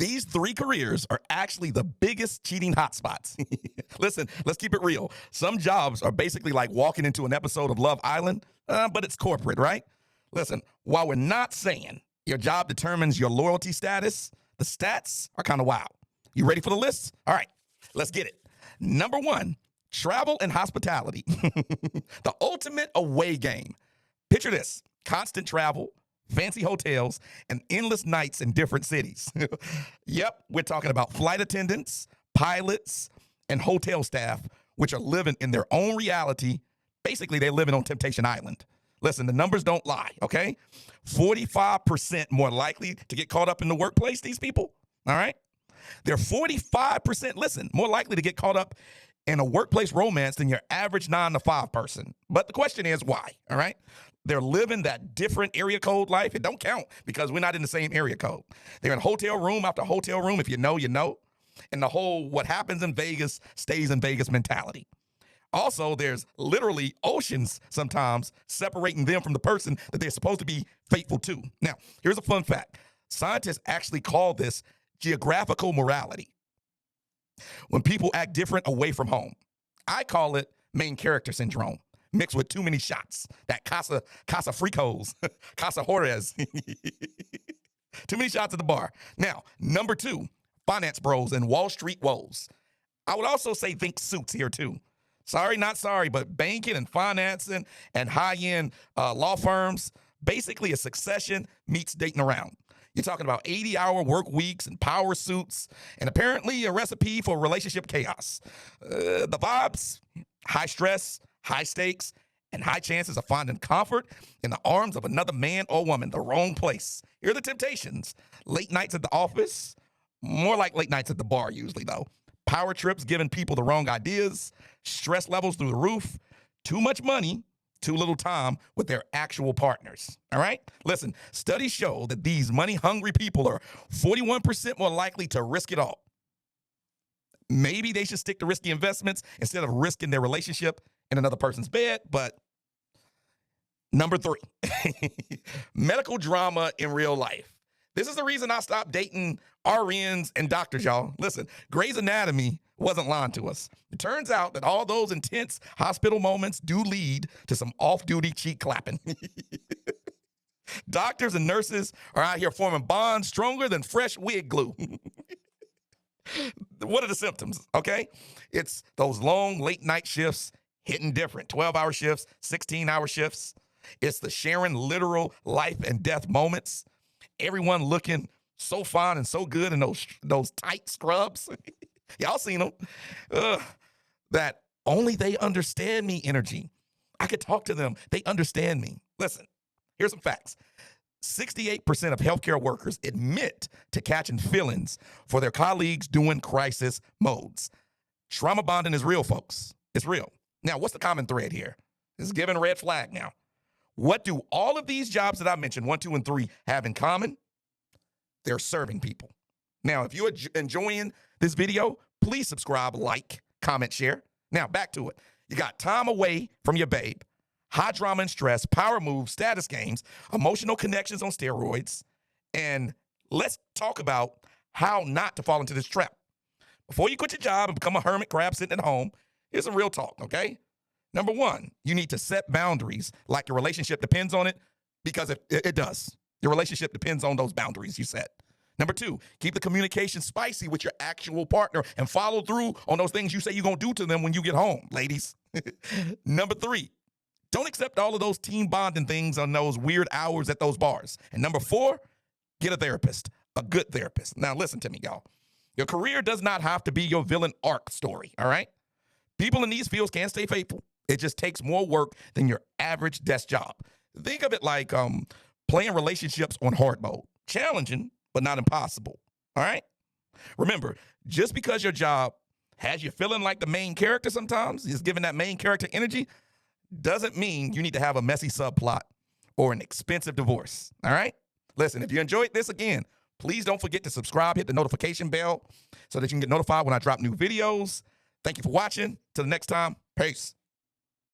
These three careers are actually the biggest cheating hotspots. Listen, let's keep it real. Some jobs are basically like walking into an episode of Love Island, but it's corporate, right? Listen, while we're not saying your job determines your loyalty status, the stats are kind of wild. You ready for the list? All right, let's get it. Number one, travel and hospitality. The ultimate away game. Picture this: constant travel, fancy hotels, and endless nights in different cities. Yep, we're talking about flight attendants, pilots, and hotel staff, which are living in their own reality. Basically, they're living on Temptation Island. Listen, the numbers don't lie, okay? 45% more likely to get caught up in the workplace, these people, all right? They're 45%, listen, more likely to get caught up in a workplace romance than your average 9 to 5 person. But the question is why, all right? They're living that different area code life. It don't count because we're not in the same area code. They're in hotel room after hotel room. If you know, you know. And the whole what happens in Vegas stays in Vegas mentality. Also, there's literally oceans sometimes separating them from the person that they're supposed to be faithful to. Now, here's a fun fact. Scientists actually call this geographical morality. When people act different away from home. I call it main character syndrome, mixed with too many shots. That Casa Fricos, Casa Juarez. Too many shots at the bar. Now, number two, finance bros and Wall Street woes. I would also say think suits here too. Sorry, not sorry, but banking and financing and high-end law firms, basically a succession meets dating around. You're talking about 80-hour work weeks and power suits, and apparently a recipe for relationship chaos. The vibes, high stress, high stakes, and high chances of finding comfort in the arms of another man or woman, the wrong place. Here are the temptations. Late nights at the office, more like late nights at the bar usually though. Power trips giving people the wrong ideas, stress levels through the roof, too much money, too little time with their actual partners, all right? Listen, studies show that these money-hungry people are 41% more likely to risk it all. Maybe they should stick to risky investments instead of risking their relationship in another person's bed, but number three, medical drama in real life. This is the reason I stopped dating RNs and doctors, y'all. Listen, Grey's Anatomy wasn't lying to us. It turns out that all those intense hospital moments do lead to some off-duty cheek clapping. Doctors and nurses are out here forming bonds stronger than fresh wig glue. What are the symptoms, okay? It's those long late-night shifts hitting different, 12-hour shifts, 16-hour shifts. It's the sharing literal life and death moments. Everyone looking so fine and so good in those tight scrubs. Y'all seen them. That only they understand me energy. I could talk to them. They understand me. Listen, here's some facts. 68% of healthcare workers admit to catching feelings for their colleagues doing crisis modes. Trauma bonding is real, folks. It's real. Now, what's the common thread here? This is giving a red flag now. What do all of these jobs that I mentioned, 1, 2, and 3, have in common? They're serving people. Now, if you're enjoying this video, please subscribe, like, comment, share. Now, back to it. You got time away from your babe, high drama and stress, power moves, status games, emotional connections on steroids, and let's talk about how not to fall into this trap. Before you quit your job and become a hermit crab sitting at home, here's some real talk, okay? Number one, you need to set boundaries like your relationship depends on it, because it does. Your relationship depends on those boundaries you set. Number two, keep the communication spicy with your actual partner and follow through on those things you say you're going to do to them when you get home, ladies. Number three, don't accept all of those team bonding things on those weird hours at those bars. And number four, get a therapist, a good therapist. Now, listen to me, y'all. Your career does not have to be your villain arc story, all right? People in these fields can stay faithful. It just takes more work than your average desk job. Think of it like playing relationships on hard mode. Challenging, but not impossible, all right? Remember, just because your job has you feeling like the main character sometimes, is giving that main character energy, doesn't mean you need to have a messy subplot or an expensive divorce, all right? Listen, if you enjoyed this, again, please don't forget to subscribe, hit the notification bell so that you can get notified when I drop new videos. Thank you for watching. Till the next time, peace.